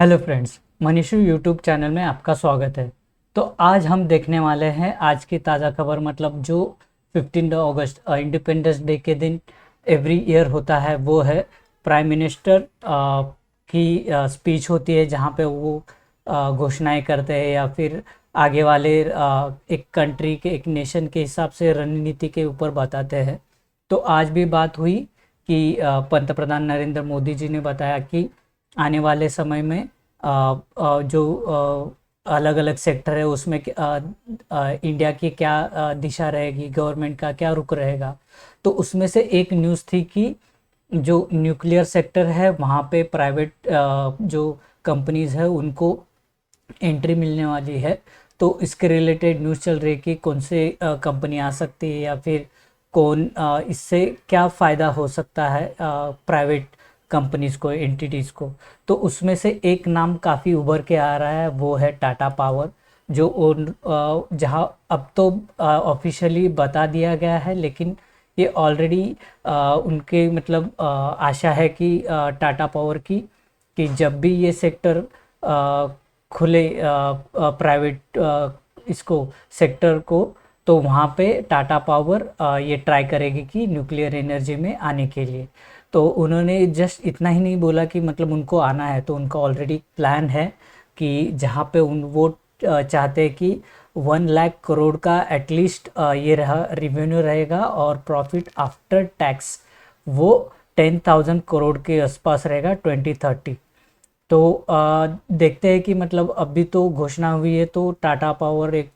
Hello friends, मनीषू YouTube channel में आपका स्वागत है। तो आज हम देखने वाले हैं आज की ताज़ा खबर, मतलब जो 15 अगस्त इंडिपेंडेंस डे के दिन एवरी ईयर होता है, वो है प्राइम मिनिस्टर की स्पीच होती है, जहाँ पे वो घोषणाएं करते हैं या फिर आगे वाले एक कंट्री के, एक नेशन के हिसाब से रणनीति के ऊपर बताते हैं। तो आज भी बात हुई कि पंतप्रधान नरेंद्र मोदी जी ने बताया कि आने वाले समय में जो अलग अलग सेक्टर है उसमें इंडिया की क्या दिशा रहेगी, गवर्नमेंट का क्या रुख रहेगा। तो उसमें से एक न्यूज़ थी कि जो न्यूक्लियर सेक्टर है वहाँ पे प्राइवेट जो कंपनीज है उनको एंट्री मिलने वाली है। तो इसके रिलेटेड न्यूज़ चल रही है कि कौन से कंपनी आ सकती है या फिर कौन इससे क्या फ़ायदा हो सकता है प्राइवेट कंपनीज़ को, एंटिटीज़ को। तो उसमें से एक नाम काफ़ी उभर के आ रहा है, वो है टाटा पावर। जो जहाँ अब तो ऑफिशियली बता दिया गया है, लेकिन ये ऑलरेडी उनके मतलब आशा है कि टाटा पावर की कि जब भी ये सेक्टर खुले प्राइवेट इसको सेक्टर को, तो वहाँ पे टाटा पावर ये ट्राई करेगी कि न्यूक्लियर एनर्जी में आने के लिए। तो उन्होंने जस्ट इतना ही नहीं बोला कि मतलब उनको आना है, तो उनका ऑलरेडी प्लान है कि जहाँ पे वो चाहते हैं कि 1 लाख करोड़ का एटलीस्ट ये रहा रिवेन्यू रहेगा, और प्रॉफिट आफ्टर टैक्स वो 10,000 करोड़ के आसपास रहेगा 2030। तो देखते हैं कि मतलब अभी तो घोषणा हुई है, तो टाटा पावर एक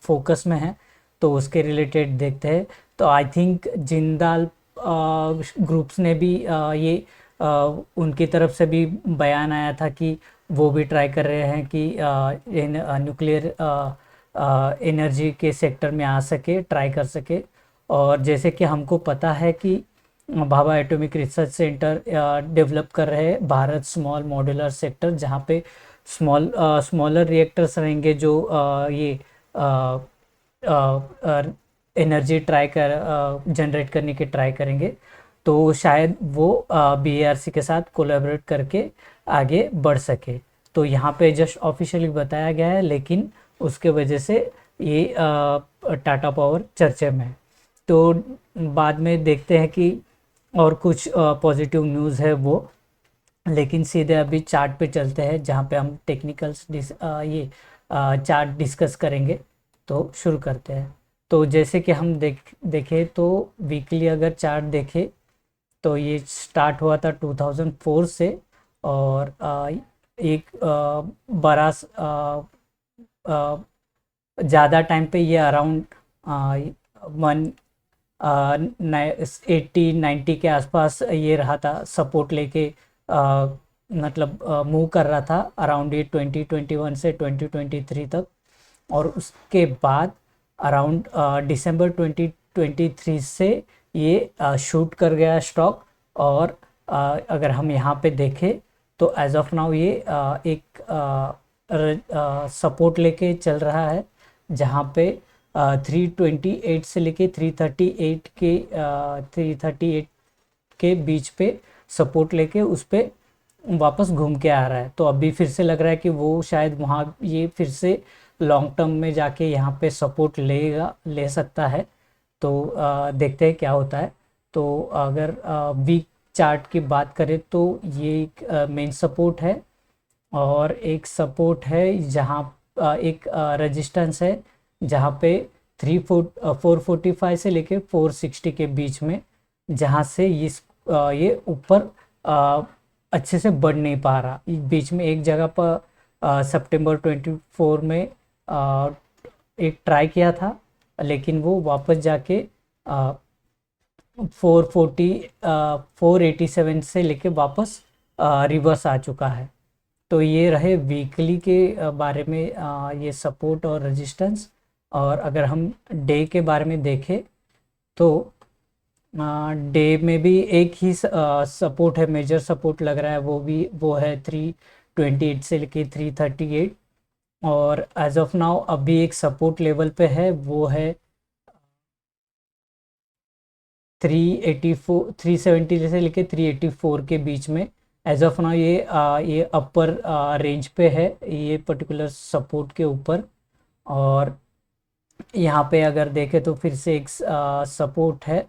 फोकस में है, तो उसके रिलेटेड देखते हैं। तो आई थिंक जिंदाल ग्रुप्स ने भी ये उनकी तरफ से भी बयान आया था कि वो भी ट्राई कर रहे हैं कि न्यूक्लियर एनर्जी के सेक्टर में आ सके, ट्राई कर सके। और जैसे कि हमको पता है कि Bhabha atomic research centre develop कर रहे हैं भारत स्मॉल मॉड्यूलर सेक्टर, जहाँ पे स्मॉलर रिएक्टर्स रहेंगे जो ये एनर्जी ट्राई कर जनरेट करने की ट्राई करेंगे। तो शायद वो बीएआरसी के साथ कोलैबोरेट करके आगे बढ़ सके। तो यहाँ पे जस्ट ऑफिशियली बताया गया है, लेकिन उसके वजह से ये टाटा पावर चर्चे में है। तो बाद में देखते हैं कि और कुछ पॉजिटिव न्यूज़ है वो। लेकिन सीधे अभी चार्ट पे चलते हैं, जहाँ पे हम टेक्निकल्स ये चार्ट डिस्कस करेंगे। तो शुरू करते हैं। तो जैसे कि हम देखें तो वीकली अगर चार्ट देखें, तो ये स्टार्ट हुआ था 2004 से, और एक बड़ा ज़्यादा टाइम पे ये अराउंड वन 80-90 के आसपास ये रहा था, सपोर्ट लेके मतलब मूव कर रहा था अराउंड ये 2021 से 2023 तक। और उसके बाद अराउंड दिसंबर 2023 से ये शूट कर गया स्टॉक। और अगर हम यहाँ पे देखें तो एज ऑफ नाउ ये एक सपोर्ट लेके चल रहा है, जहाँ पे 328 से लेके 338 के बीच पे सपोर्ट लेके उस पे वापस घूम के आ रहा है। तो अभी फिर से लग रहा है कि वो शायद वहाँ ये फिर से लॉन्ग टर्म में जाके यहाँ पे सपोर्ट ले सकता है। तो देखते हैं क्या होता है। तो अगर वीक चार्ट की बात करें तो ये एक मेन सपोर्ट है, और एक सपोर्ट है जहाँ एक रेजिस्टेंस है, जहाँ पे 445 से लेके 460 के बीच में, जहाँ से ये ऊपर अच्छे से बढ़ नहीं पा रहा। बीच में एक जगह पर सितंबर 24 में एक ट्राई किया था, लेकिन वो वापस जाके 487 से लेके वापस रिवर्स आ चुका है। तो ये रहे वीकली के बारे में ये सपोर्ट और रेजिस्टेंस। और अगर हम डे के बारे में देखें तो डे में भी एक ही सपोर्ट है, मेजर सपोर्ट लग रहा है, वो है 328 से लेके 338। और एज ऑफ नाउ अभी एक सपोर्ट लेवल पे है, वो है 384 370 से लेके 384 के बीच में एज ऑफ नाउ ये अपर रेंज पे है, ये पर्टिकुलर सपोर्ट के ऊपर। और यहाँ पे अगर देखें तो फिर से एक सपोर्ट है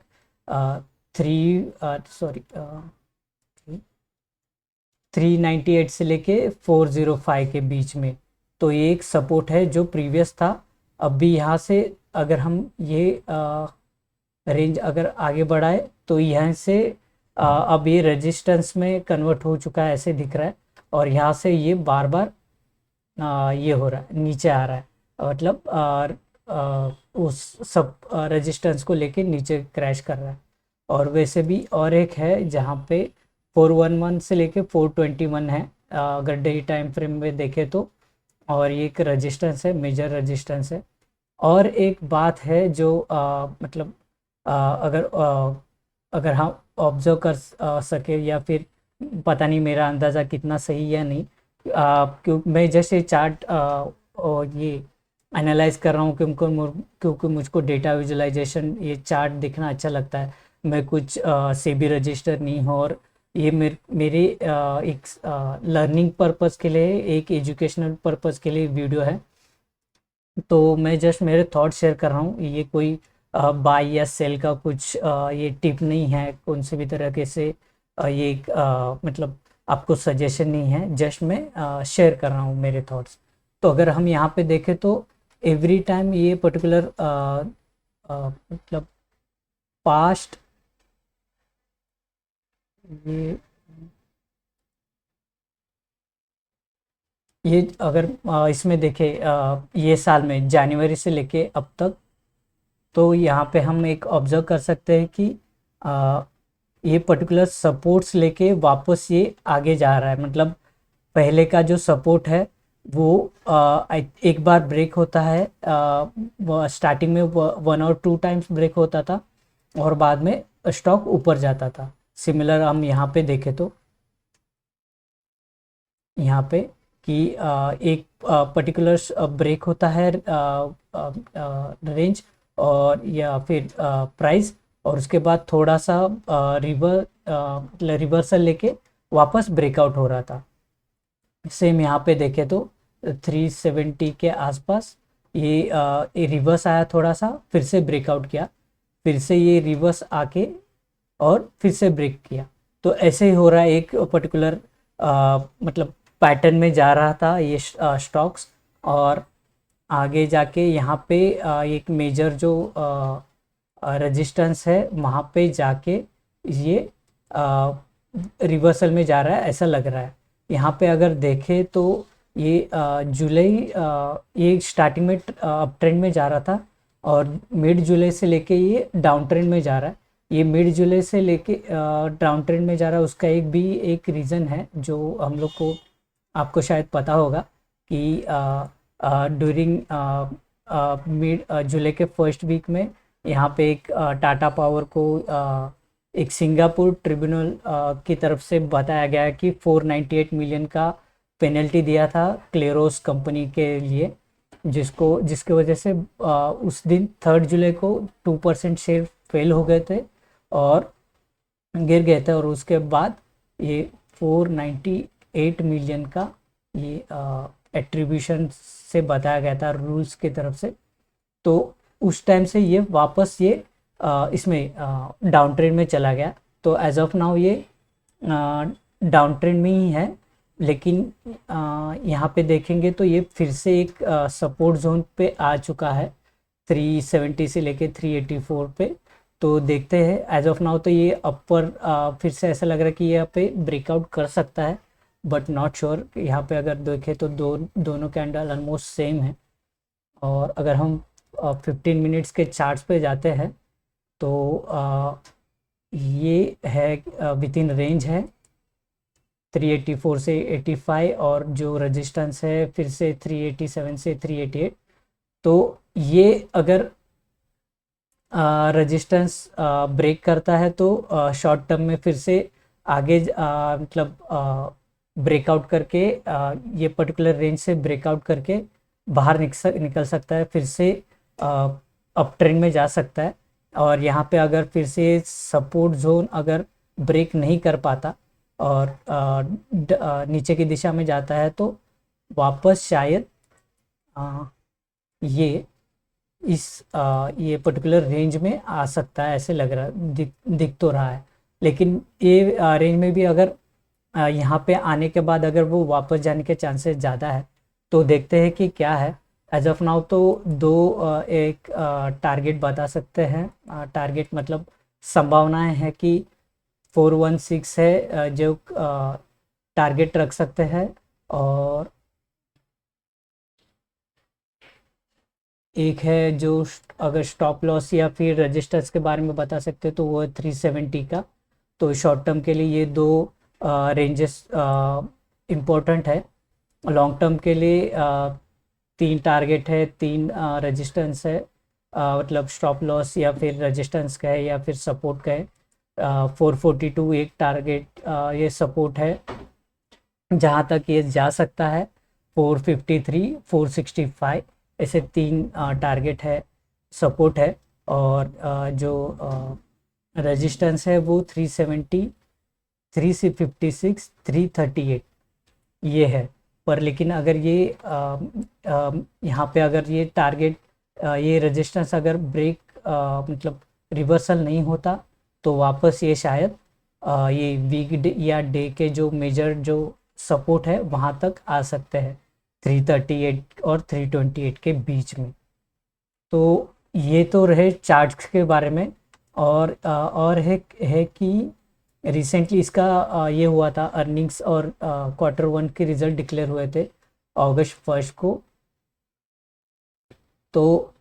398 से लेके 405 के बीच में। तो ये एक सपोर्ट है जो प्रीवियस था। अब भी यहाँ से अगर हम ये रेंज अगर आगे बढ़ाए तो यहाँ से अब ये रेजिस्टेंस में कन्वर्ट हो चुका है, ऐसे दिख रहा है। और यहाँ से ये बार बार ये हो रहा है, नीचे आ रहा है, मतलब उस सब रेजिस्टेंस को लेके नीचे क्रैश कर रहा है। और वैसे भी और एक है जहाँ पे 411 से लेके 421 है, अगर डे टाइम फ्रेम में देखें तो। और ये एक रेजिस्टेंस है, मेजर रेजिस्टेंस है। और एक बात है जो मतलब अगर हम ऑब्जर्व कर सके, या फिर पता नहीं मेरा अंदाज़ा कितना सही या नहीं, क्यों मैं जैसे चार्ट ये एनालाइज कर रहा हूँ क्योंकि मुझको डेटा विजुअलाइजेशन, ये चार्ट देखना अच्छा लगता है। मैं कुछ सेबी रजिस्टर नहीं हूँ, और ये मेरे एक लर्निंग पर्पज़ के लिए, एक एजुकेशनल पर्पज़ के लिए वीडियो है। तो मैं जस्ट मेरे थॉट शेयर कर रहा हूँ, ये कोई बाय या सेल का कुछ ये टिप नहीं है कौन से भी तरह से। ये मतलब आपको सजेशन नहीं है, जस्ट मैं शेयर कर रहा हूँ मेरे थॉट्स। तो अगर हम यहाँ पे देखें तो एवरी टाइम ये पर्टिकुलर मतलब पास्ट ये अगर इसमें देखें ये साल में जनवरी से लेके अब तक, तो यहाँ पे हम एक ऑब्जर्व कर सकते हैं कि ये पर्टिकुलर सपोर्ट्स लेके वापस ये आगे जा रहा है। मतलब पहले का जो सपोर्ट है वो एक बार ब्रेक होता है, स्टार्टिंग में 1 और 2 टाइम्स ब्रेक होता था, और बाद में स्टॉक ऊपर जाता था। सिमिलर हम यहाँ पे देखें तो यहाँ पे कि एक पर्टिकुलर ब्रेक होता है रेंज और या फिर प्राइस, और उसके बाद थोड़ा सा रिवर्सल लेके वापस ब्रेकआउट हो रहा था। सेम यहाँ पे देखें तो 370 के आसपास ये रिवर्स आया, थोड़ा सा फिर से ब्रेकआउट किया, फिर से ये रिवर्स आके और फिर से ब्रेक किया। तो ऐसे ही हो रहा है, एक पर्टिकुलर मतलब पैटर्न में जा रहा था ये स्टॉक्स। और आगे जाके यहाँ पे एक मेजर जो रेजिस्टेंस है वहाँ पे जाके ये रिवर्सल में जा रहा है, ऐसा लग रहा है। यहाँ पे अगर देखें तो ये जुलाई ये स्टार्टिंग में अप ट्रेंड में जा रहा था, और मिड जुलाई से लेके ये डाउन ट्रेंड में जा रहा है। ये मिड जुलाई से लेके डाउन ट्रेंड में जा रहा है, उसका एक रीज़न है जो हम लोग को, आपको शायद पता होगा कि ड्यूरिंग मिड जुलाई के फर्स्ट वीक में यहाँ पे एक टाटा पावर को एक सिंगापुर ट्रिब्यूनल की तरफ से बताया गया है कि 498 मिलियन का पेनल्टी दिया था क्लेरोस कंपनी के लिए, जिसके वजह से उस दिन 3 जुलाई को 2% शेयर फेल हो गए थे और गिर गए थे। और उसके बाद ये 498 मिलियन का ये एट्रीब्यूशन से बताया गया था रूल्स की तरफ से। तो उस टाइम से ये वापस ये इसमें डाउन ट्रेंड में चला गया। तो एज ऑफ नाउ ये डाउन ट्रेंड में ही है, लेकिन यहाँ पे देखेंगे तो ये फिर से एक सपोर्ट जोन पे आ चुका है 370 से लेके 384 पे। तो देखते हैं, एज ऑफ नाउ तो ये अपर फिर से ऐसा लग रहा है कि ये यहाँ पे ब्रेकआउट कर सकता है, बट नॉट श्योर। यहाँ पे अगर देखें तो दोनों कैंडल ऑलमोस्ट सेम है। और अगर हम 15 मिनट्स के चार्ट्स पे जाते हैं तो ये है विद इन रेंज है 384 से 85, और जो रेजिस्टेंस है फिर से 387 से 388। तो ये अगर रेजिस्टेंस ब्रेक करता है तो शॉर्ट टर्म में फिर से आगे मतलब ब्रेकआउट करके ये पर्टिकुलर रेंज से ब्रेकआउट करके बाहर निकल सकता है, फिर से अप ट्रेंड में जा सकता है। और यहाँ पे अगर फिर से सपोर्ट जोन अगर ब्रेक नहीं कर पाता और नीचे की दिशा में जाता है तो वापस शायद आ, ये ये पर्टिकुलर रेंज में आ सकता है, ऐसे लग रहा दिख तो रहा है। लेकिन ये रेंज में भी अगर यहाँ पे आने के बाद अगर वो वापस जाने के चांसेस ज़्यादा है, तो देखते हैं कि क्या है। एज ऑफ नाउ तो एक टारगेट बता सकते हैं। टारगेट मतलब संभावनाएं हैं कि 416 है जो टारगेट रख सकते हैं। और एक है जो अगर स्टॉप लॉस या फिर रजिस्टर्स के बारे में बता सकते हैं तो वो है 370 का। तो शॉर्ट टर्म के लिए ये दो रेंजेस इम्पोर्टेंट है। लॉन्ग टर्म के लिए 3 टारगेट है, 3 रेजिस्टेंस है, मतलब स्टॉप लॉस या फिर रेजिस्टेंस का है या फिर सपोर्ट का है। 442 एक टारगेट ये सपोर्ट है जहाँ तक ये जा सकता है। 453 465 ऐसे 3 टारगेट है, सपोर्ट है। और जो रेजिस्टेंस है वो 370 356 338 ये है। पर लेकिन अगर ये यहाँ पे अगर ये टारगेट ये रेजिस्टेंस अगर ब्रेक मतलब रिवर्सल नहीं होता तो वापस ये शायद ये वीक डे या डे के जो मेजर जो सपोर्ट है वहाँ तक आ सकते हैं 338 और 328 के बीच में। तो ये तो रहे चार्ट्स के बारे में। और है कि रिसेंटली इसका ये हुआ था अर्निंग्स और Q1 के रिजल्ट डिक्लेयर हुए थे अगस्त 1 को। तो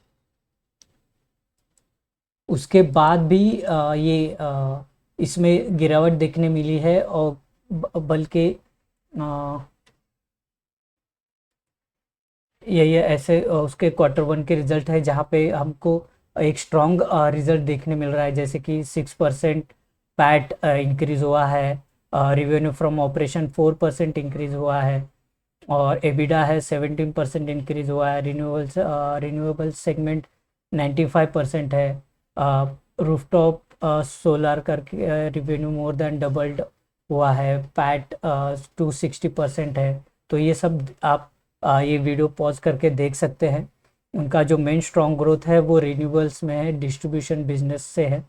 उसके बाद भी इसमें गिरावट देखने मिली है। और बल्कि ये ऐसे उसके Q1 के रिजल्ट है जहाँ पे हमको एक स्ट्रॉन्ग रिजल्ट देखने मिल रहा है, जैसे कि 6% पैट इंक्रीज हुआ है, रेवेन्यू फ्रॉम ऑपरेशन 4% इंक्रीज हुआ है, और एबिडा है 17% इंक्रीज हुआ है। रिन्यूएबल सेगमेंट 95% है। रूफटॉप सोलर करके रिवेन्यू मोर देन डबल्ड हुआ है। पैट 260% है। तो ये सब आप ये वीडियो पॉज करके देख सकते हैं। उनका जो मेन स्ट्रॉन्ग ग्रोथ है वो रिन्यूएबल्स में है, डिस्ट्रीब्यूशन बिजनेस से है,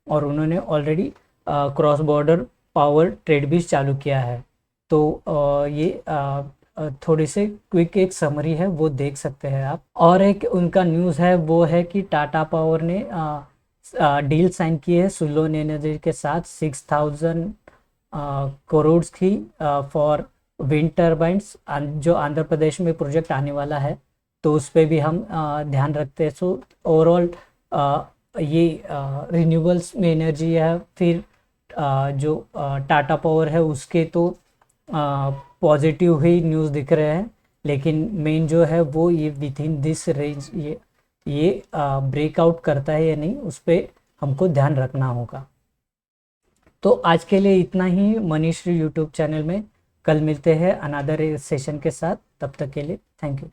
और उन्होंने already cross border power trade भी चालू किया है। तो थोड़ी से क्विक एक समरी है वो देख सकते हैं आप। और एक उनका न्यूज़ है वो है कि टाटा पावर ने डील साइन की है सुलोन एनर्जी के साथ 6000 करोड़ की फॉर विंड टर्बाइंस जो आंध्र प्रदेश में प्रोजेक्ट आने वाला है। तो उस पर भी हम ध्यान रखते हैं। सो ओवरऑल ये रिन्यूएबल्स में एनर्जी है, फिर जो टाटा पावर है उसके तो पॉजिटिव ही न्यूज़ दिख रहे हैं। लेकिन मेन जो है वो ये विथ इन दिस रेंज ये ब्रेकआउट करता है या नहीं, उस पर हमको ध्यान रखना होगा। तो आज के लिए इतना ही मनीष यूट्यूब चैनल में। कल मिलते हैं अनदर सेशन के साथ। तब तक के लिए थैंक यू।